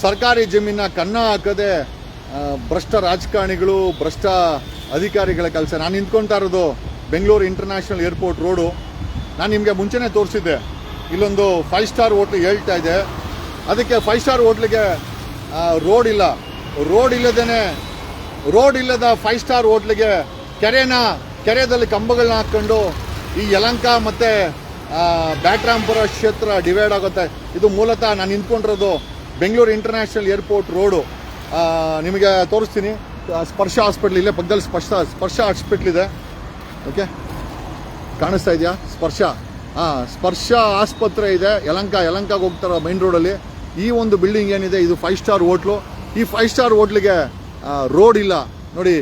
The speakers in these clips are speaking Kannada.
ಸರ್ಕಾರಿ ಜಮೀನ ಕನ್ನ ಹಾಕದೆ ಭ್ರಷ್ಟ ರಾಜಕಾರಣಿಗಳು, ಭ್ರಷ್ಟ ಅಧಿಕಾರಿಗಳ ಕೆಲಸ. ನಾನು ನಿಂತ್ಕೊಳ್ತಾ ಇರೋದು ಬೆಂಗಳೂರು ಇಂಟರ್ನ್ಯಾಷನಲ್ ಏರ್ಪೋರ್ಟ್ ರೋಡು. ನಾನು ನಿಮಗೆ ಮುಂಚೆನೇ ತೋರಿಸಿದ್ದೆ, ಇಲ್ಲೊಂದು 5 ಸ್ಟಾರ್ ಹೋಟ್ಲ್ ಹೇಳ್ತಾ ಇದೆ. ಅದಕ್ಕೆ 5 ಸ್ಟಾರ್ ಹೋಟ್ಲಿಗೆ ರೋಡ್ ಇಲ್ಲ. ರೋಡ್ ಇಲ್ಲದ 5 ಸ್ಟಾರ್ ಹೋಟ್ಲಿಗೆ ಕೆರೆದಲ್ಲಿ ಕಂಬಗಳನ್ನ ಹಾಕ್ಕೊಂಡು ಈ ಯಲಹಂಕ ಮತ್ತು ಬ್ಯಾಟ್ರಾಂಪುರ ಕ್ಷೇತ್ರ ಡಿವೈಡ್ ಆಗುತ್ತೆ. ಇದು ಮೂಲತಃ ನಾನು ನಿಂತ್ಕೊಂಡಿರೋದು ಬೆಂಗಳೂರು ಇಂಟರ್ನ್ಯಾಷನಲ್ ಏರ್ಪೋರ್ಟ್ ರೋಡು. ನಿಮಗೆ ತೋರಿಸ್ತೀನಿ. ಸ್ಪರ್ಶ ಹಾಸ್ಪಿಟ್ಲ್ ಇಲ್ಲೇ ಪಕ್ಕದಲ್ಲಿ ಸ್ಪರ್ಶ ಹಾಸ್ಪಿಟ್ಲ್ ಇದೆ. ಓಕೆ, ಕಾಣಿಸ್ತಾ ಇದೆಯಾ? ಸ್ಪರ್ಶ ಆಸ್ಪತ್ರೆ ಇದೆ ಯಲಹಂಕಾಗೆ ಹೋಗ್ತಾರೋ ಮೈನ್ ರೋಡಲ್ಲಿ. ಈ ಒಂದು ಬಿಲ್ಡಿಂಗ್ ಏನಿದೆ ಇದು 5 ಸ್ಟಾರ್ ಹೋಟ್ಲು. ಈ 5 ಸ್ಟಾರ್ ಹೋಟ್ಲಿಗೆ ರೋಡ್ ಇಲ್ಲ ನೋಡಿ.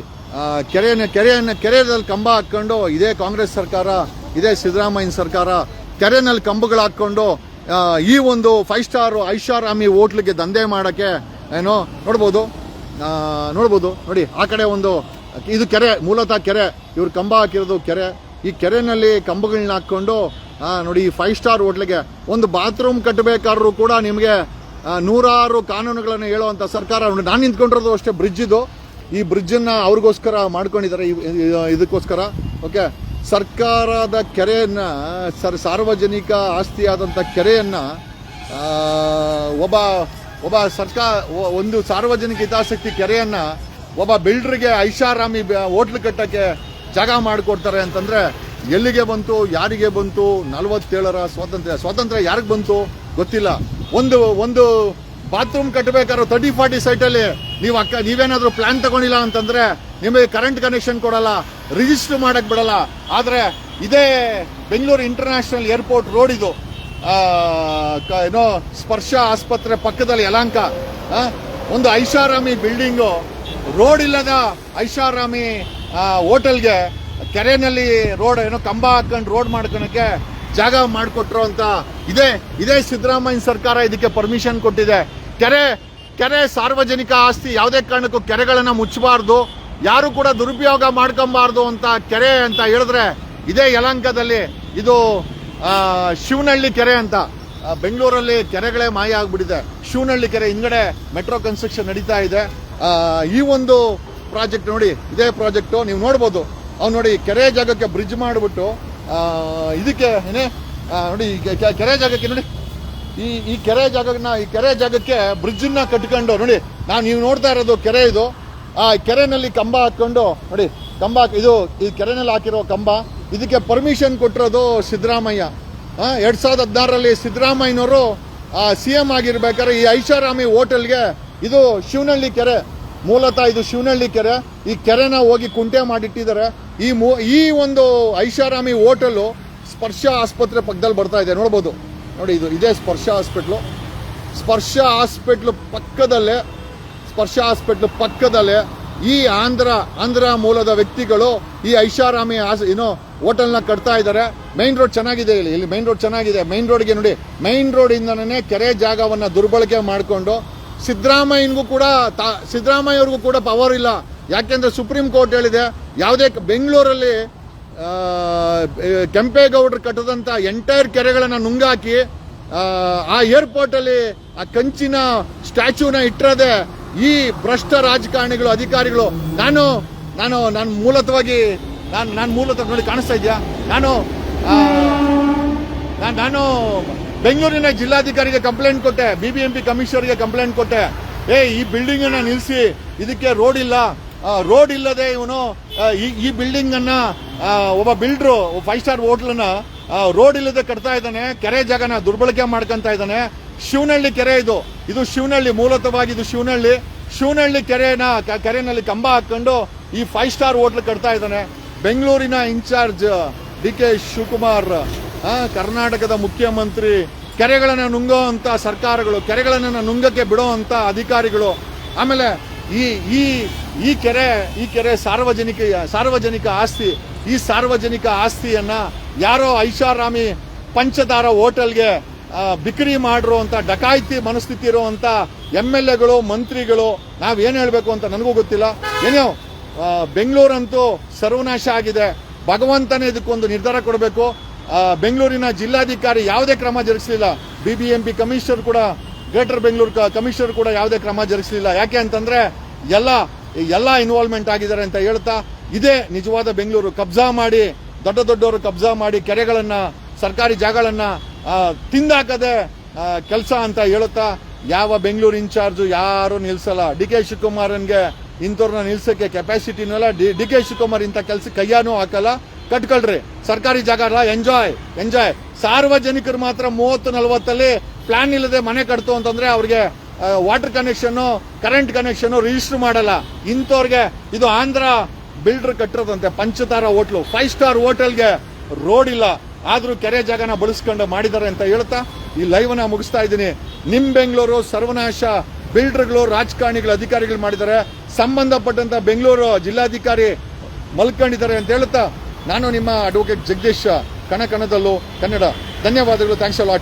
ಕೆರೆಯಲ್ಲಿ ಕಂಬ ಹಾಕ್ಕೊಂಡು ಇದೇ ಕಾಂಗ್ರೆಸ್ ಸರ್ಕಾರ, ಇದೇ ಸಿದ್ದರಾಮಯ್ಯನ ಸರ್ಕಾರ ಕೆರೆನಲ್ಲಿ ಕಂಬಗಳು ಹಾಕ್ಕೊಂಡು ಈ ಒಂದು 5 ಸ್ಟಾರ್ ಐಷಾರಾಮಿ ಹೋಟ್ಲಿಗೆ ದಂಧೆ ಮಾಡೋಕ್ಕೆ ಏನೋ ನೋಡ್ಬೋದು ನೋಡಿ. ಆ ಕಡೆ ಒಂದು ಇದು ಕೆರೆ, ಮೂಲತಃ ಕೆರೆ. ಇವ್ರು ಕಂಬ ಹಾಕಿರೋದು ಕೆರೆ. ಈ ಕೆರೆಯಲ್ಲಿ ಕಂಬಗಳನ್ನ ಹಾಕ್ಕೊಂಡು ನೋಡಿ ಈ 5 ಸ್ಟಾರ್ ಹೋಟ್ಲಿಗೆ ಒಂದು ಬಾತ್ರೂಮ್ ಕಟ್ಟಬೇಕಾದ್ರೂ ಕೂಡ ನಿಮಗೆ 100 ಕಾನೂನುಗಳನ್ನು ಹೇಳುವಂಥ ಸರ್ಕಾರ. ನಾನು ನಿಂತ್ಕೊಂಡಿರೋದು ಅಷ್ಟೇ ಬ್ರಿಡ್ಜ್ ಇದು. ಈ ಬ್ರಿಡ್ಜನ್ನು ಅವ್ರಿಗೋಸ್ಕರ ಮಾಡ್ಕೊಂಡಿದ್ದಾರೆ, ಇದಕ್ಕೋಸ್ಕರ. ಓಕೆ, ಸರ್ಕಾರದ ಕೆರೆಯನ್ನು, ಸಾರ್ವಜನಿಕ ಆಸ್ತಿಯಾದಂಥ ಕೆರೆಯನ್ನು ಒಂದು ಸಾರ್ವಜನಿಕ ಹಿತಾಸಕ್ತಿ ಕೆರೆಯನ್ನು ಒಬ್ಬ ಬಿಲ್ಡ್ರಿಗೆ ಐಷಾರಾಮಿ ಹೋಟ್ಲು ಕಟ್ಟಕ್ಕೆ ಜಾಗ ಮಾಡಿಕೊಡ್ತಾರೆ ಅಂತಂದರೆ ಎಲ್ಲಿಗೆ ಬಂತು, ಯಾರಿಗೆ ಬಂತು? 47ರ ಸ್ವಾತಂತ್ರ್ಯ ಯಾರಿಗೆ ಬಂತು ಗೊತ್ತಿಲ್ಲ. ಒಂದು ಬಾತ್ರೂಮ್ ಕಟ್ಟಬೇಕಾದ್ರೆ 30-40 ಸೈಟಲ್ಲಿ ನೀವೇನಾದರೂ ಪ್ಲಾನ್ ತಗೊಂಡಿಲ್ಲ ಅಂತಂದ್ರೆ ನಿಮಗೆ ಕರೆಂಟ್ ಕನೆಕ್ಷನ್ ಕೊಡಲ್ಲ, ರಿಜಿಸ್ಟರ್ ಮಾಡಕ್ ಬಿಡಲ್ಲ. ಆದರೆ ಇದೇ ಬೆಂಗಳೂರು ಇಂಟರ್ನ್ಯಾಷನಲ್ ಏರ್ಪೋರ್ಟ್ ರೋಡ್ ಇದು. ಏನೋ ಸ್ಪರ್ಶ ಆಸ್ಪತ್ರೆ ಪಕ್ಕದಲ್ಲಿ ಯಲಹಂಕ ಒಂದು ಐಷಾರಾಮಿ ಬಿಲ್ಡಿಂಗು, ರೋಡ್ ಇಲ್ಲದ ಐಷಾರಾಮಿ ಹೋಟೆಲ್ಗೆ ಕೆರೆನಲ್ಲಿ ರೋಡ್ ಏನೋ ಕಂಬ ಹಾಕೊಂಡು ರೋಡ್ ಮಾಡ್ಕೊಳಕ್ಕೆ ಜಾಗ ಮಾಡಿಕೊಟ್ರು ಅಂತ ಇದೇ ಸಿದ್ದರಾಮಯ್ಯ ಸರ್ಕಾರ ಇದಕ್ಕೆ ಪರ್ಮಿಷನ್ ಕೊಟ್ಟಿದೆ. ಕೆರೆ ಸಾರ್ವಜನಿಕ ಆಸ್ತಿ. ಯಾವುದೇ ಕಾರಣಕ್ಕೂ ಕೆರೆಗಳನ್ನ ಮುಚ್ಚಬಾರ್ದು, ಯಾರು ಕೂಡ ದುರುಪಯೋಗ ಮಾಡ್ಕೊಬಾರ್ದು ಅಂತ ಕೆರೆ ಅಂತ ಹೇಳಿದ್ರೆ ಇದೇ ಯಲಹಂಕದಲ್ಲಿ ಇದು ಶಿವನಹಳ್ಳಿ ಕೆರೆ ಅಂತ. ಬೆಂಗಳೂರಲ್ಲಿ ಕೆರೆಗಳೇ ಮಾಯ ಆಗ್ಬಿಟ್ಟಿದೆ. ಶಿವನಹಳ್ಳಿ ಕೆರೆ ಹಿಂಗಡೆ ಮೆಟ್ರೋ ಕನ್ಸ್ಟ್ರಕ್ಷನ್ ನಡೀತಾ ಇದೆ. ಈ ಒಂದು ಪ್ರಾಜೆಕ್ಟ್ ನೋಡಿ, ಇದೇ ಪ್ರಾಜೆಕ್ಟು ನೀವು ನೋಡ್ಬೋದು. ಅವ್ನು ನೋಡಿ ಕೆರೆ ಜಾಗಕ್ಕೆ ಬ್ರಿಡ್ಜ್ ಮಾಡಿಬಿಟ್ಟು ಇದಕ್ಕೆ ನೋಡಿ ಕೆರೆ ಜಾಗಕ್ಕೆ ನೋಡಿ ಈ ಕೆರೆ ಜಾಗಕ್ಕೆ ಬ್ರಿಡ್ಜನ್ನ ಕಟ್ಕೊಂಡು ನೋಡಿ. ನೀವು ನೋಡ್ತಾ ಇರೋದು ಕೆರೆ ಇದು. ಆ ಕೆರೆನಲ್ಲಿ ಕಂಬ ಹಾಕೊಂಡು ನೋಡಿ, ಇದು ಈ ಕೆರೆನಲ್ಲಿ ಹಾಕಿರೋ ಕಂಬ. ಇದಕ್ಕೆ ಪರ್ಮಿಷನ್ ಕೊಟ್ಟಿರೋದು ಸಿದ್ದರಾಮಯ್ಯ. 2016ರಲ್ಲಿ ಸಿದ್ದರಾಮಯ್ಯನವರು CM ಆಗಿರ್ಬೇಕಾದ್ರೆ ಈ ಐಷಾರಾಮಿ ಹೋಟೆಲ್ಗೆ, ಇದು ಶಿವನಹಳ್ಳಿ ಕೆರೆ, ಮೂಲತಃ ಇದು ಶಿವನಹಳ್ಳಿ ಕೆರೆ. ಈ ಕೆರೆನ ಹೋಗಿ ಕುಂಟೆ ಮಾಡಿಟ್ಟಿದ್ದಾರೆ. ಈ ಒಂದು ಐಷಾರಾಮಿ ಹೋಟೆಲು ಸ್ಪರ್ಶ ಆಸ್ಪತ್ರೆ ಪಕ್ಕದಲ್ಲಿ ಬರ್ತಾ ಇದೆ, ನೋಡ್ಬೋದು ನೋಡಿ. ಇದೇ ಸ್ಪರ್ಶ ಹಾಸ್ಪಿಟ್ಲು ಪಕ್ಕದಲ್ಲೇ ಈ ಆಂಧ್ರ ಮೂಲದ ವ್ಯಕ್ತಿಗಳು ಈ ಐಷಾರಾಮಿ ಹೋಟೆಲ್ನ ಕಟ್ತಾ ಇದ್ದಾರೆ. ಮೈನ್ ರೋಡ್ ಚೆನ್ನಾಗಿದೆ, ಇಲ್ಲಿ ಮೈನ್ ರೋಡ್ ಚೆನ್ನಾಗಿದೆ. ಮೈನ್ ರೋಡ್ಗೆ ನೋಡಿ, ಮೈನ್ ರೋಡಿಂದನೇ ಕೆರೆ ಜಾಗವನ್ನು ದುರ್ಬಳಕೆ ಮಾಡಿಕೊಂಡು ಸಿದ್ದರಾಮಯ್ಯವ್ರಿಗೂ ಕೂಡ ಪವರ್ ಇಲ್ಲ. ಯಾಕೆಂದ್ರೆ ಸುಪ್ರೀಂ ಕೋರ್ಟ್ ಹೇಳಿದೆ, ಯಾವುದೇ ಬೆಂಗಳೂರಲ್ಲಿ ಕೆಂಪೇಗೌಡರು ಕಟ್ಟದಂತ ಎಂಟೈರ್ ಕೆರೆಗಳನ್ನು ನುಂಗಾಕಿ ಆ ಏರ್ಪೋರ್ಟಲ್ಲಿ ಆ ಕಂಚಿನ ಸ್ಟ್ಯಾಚ್ಯೂನ ಇಟ್ಟಿರೋದೆ ಈ ಭ್ರಷ್ಟ ರಾಜಕಾರಣಿಗಳು, ಅಧಿಕಾರಿಗಳು. ನಾನು ಮೂಲತಃವಾಗಿ ನೋಡಿ, ಕಾಣಿಸ್ತಾ ಇದೆಯಾ? ನಾನು ಬೆಂಗಳೂರಿನ ಜಿಲ್ಲಾಧಿಕಾರಿಗೆ ಕಂಪ್ಲೇಂಟ್ ಕೊಟ್ಟೆ, BBMP ಕಮಿಷನರ್ಗೆ ಕಂಪ್ಲೇಂಟ್ ಕೊಟ್ಟೆ. ಈ ಬಿಲ್ಡಿಂಗ್ ಅನ್ನ ನಿಲ್ಲಿಸಿ, ಇದಕ್ಕೆ ರೋಡ್ ಇಲ್ಲ. ರೋಡ್ ಇಲ್ಲದೆ ಇವನು ಈ ಬಿಲ್ಡಿಂಗ್ ಅನ್ನ ಒಬ್ಬ ಬಿಲ್ಡ್ರು 5 ಸ್ಟಾರ್ ಹೋಟ್ಲನ್ನ ರೋಡ್ ಇಲ್ಲದೆ ಕಟ್ತಾ ಇದ್ದಾನೆ. ಕೆರೆ ಜಾಗನ ದುರ್ಬಳಕೆ ಮಾಡ್ಕೊಂತ ಇದ್ದಾನೆ. ಶಿವನಹಳ್ಳಿ ಕೆರೆ ಇದು ಶಿವನಹಳ್ಳಿ, ಮೂಲತಃವಾಗಿ ಇದು ಶಿವನಹಳ್ಳಿ ಕೆರೆನಲ್ಲಿ ಕಂಬ ಹಾಕೊಂಡು ಈ 5 ಸ್ಟಾರ್ ಹೋಟ್ಲ್ ಕಟ್ತಾ ಇದ್ದಾನೆ. ಬೆಂಗಳೂರಿನ ಇನ್ಚಾರ್ಜ್ DK ಶಿವಕುಮಾರ್, ಕರ್ನಾಟಕದ ಮುಖ್ಯಮಂತ್ರಿ, ಕೆರೆಗಳನ್ನು ನುಂಗುವಂತ ಸರ್ಕಾರಗಳು, ಕೆರೆಗಳನ್ನು ನುಂಗಕ್ಕೆ ಬಿಡುವಂತ ಅಧಿಕಾರಿಗಳು. ಆಮೇಲೆ ಈ ಕೆರೆ ಸಾರ್ವಜನಿಕ ಆಸ್ತಿ. ಈ ಸಾರ್ವಜನಿಕ ಆಸ್ತಿಯನ್ನ ಯಾರೋ ಐಷಾರಾಮಿ ಪಂಚತಾರ ಹೋಟೆಲ್ಗೆ ಬಿಕ್ರಿ ಮಾಡಿರುವಂತ, ಡಕಾಯಿತಿ ಮನಸ್ಥಿತಿ ಇರುವಂತ MLAಗಳು, ಮಂತ್ರಿಗಳು, ನಾವೇನು ಹೇಳಬೇಕು ಅಂತ ನನಗೂ ಗೊತ್ತಿಲ್ಲ. ಏನೋ ಬೆಂಗಳೂರಂತೂ ಸರ್ವನಾಶ ಆಗಿದೆ. ಭಗವಂತನೇ ಇದಕ್ಕೊಂದು ನಿರ್ಧಾರ ಕೊಡಬೇಕು. ಬೆಂಗಳೂರಿನ ಜಿಲ್ಲಾಧಿಕಾರಿ ಯಾವುದೇ ಕ್ರಮ ಜರುಗಿಸಲಿಲ್ಲ. BBMP ಕಮಿಷನರ್ ಕೂಡ ಗ್ರೇಟರ್ ಬೆಂಗಳೂರು ಕಮಿಷನರ್ ಕೂಡ ಯಾವುದೇ ಕ್ರಮ ಜರುಗಿಸಲಿಲ್ಲ. ಯಾಕೆ ಅಂತಂದ್ರೆ ಎಲ್ಲ ಇನ್ವಾಲ್ವ್ಮೆಂಟ್ ಆಗಿದ್ದಾರೆ ಅಂತ ಹೇಳ್ತಾ, ಇದೇ ನಿಜವಾದ ಬೆಂಗಳೂರು. ಕಬ್ಜಾ ಮಾಡಿ, ದೊಡ್ಡವರು ಕಬ್ಜಾ ಮಾಡಿ ಕೆರೆಗಳನ್ನ, ಸರ್ಕಾರಿ ಜಾಗಗಳನ್ನ ತಿಂದಾಕದೆ ಕೆಲಸ ಅಂತ ಹೇಳುತ್ತಾ, ಯಾವ ಬೆಂಗಳೂರು ಇನ್ಚಾರ್ಜ್ ಯಾರು ನಿಲ್ಸಲ್ಲ. ಡಿ ಕೆ ಶಿವಕುಮಾರನ್ಗೆ ಇಂಥವ್ರನ್ನ ನಿಲ್ಸಕ್ಕೆ ಕೆಪಾಸಿಟಿನೂ ಡಿ ಕೆ ಶಿವಕುಮಾರ್ ಇಂಥ ಕೆಲ್ಸಕ್ಕೆ ಕೈಯಾನೂ ಹಾಕಲ್ಲ. ಕಟ್ಕೊಳ್ರಿ, ಸರ್ಕಾರಿ ಜಾಗ ಅಲ್ಲ, ಎಂಜಾಯ್. ಸಾರ್ವಜನಿಕರು ಮಾತ್ರ 30-40 ಪ್ಲಾನ್ ಇಲ್ಲದೆ ಮನೆ ಕಟ್ತು ಅಂತಂದ್ರೆ ಅವ್ರಿಗೆ water connection, current connection register ಮಾಡಲ್ಲ. ಇಂಥವ್ರಿಗೆ ಇದು ಆಂಧ್ರ ಬಿಲ್ಡರ್ ಕಟ್ಟಿರೋದಂತೆ ಪಂಚತಾರ ಹೋಟ್ಲು, 5 ಸ್ಟಾರ್ ಹೋಟೆಲ್ಗೆ ರೋಡ್ ಇಲ್ಲ, ಆದ್ರೂ ಕೆರೆ ಜಾಗನ ಬಳಸ್ಕೊಂಡು ಮಾಡಿದ್ದಾರೆ ಅಂತ ಹೇಳ್ತಾ ಈ ಲೈವ್ ನ ಮುಗಿಸ್ತಾ ಇದ್ದೀನಿ. ನಿಮ್ ಬೆಂಗಳೂರು ಸರ್ವನಾಶ ಬಿಲ್ಡರ್ಗಳು, ರಾಜಕಾರಣಿಗಳು, ಅಧಿಕಾರಿಗಳು ಮಾಡಿದ್ದಾರೆ. ಸಂಬಂಧಪಟ್ಟಂತ ಬೆಂಗಳೂರು ಜಿಲ್ಲಾಧಿಕಾರಿ ಮಲ್ಕೊಂಡಿದ್ದಾರೆ ಅಂತ ಹೇಳ್ತಾ, ನಾನು ನಿಮ್ಮ ಅಡ್ವೊಕೇಟ್ ಜಗದೀಶ್, ಕಣದಲ್ಲೂ ಕನ್ನಡ. ಧನ್ಯವಾದಗಳು. Thanks a lot.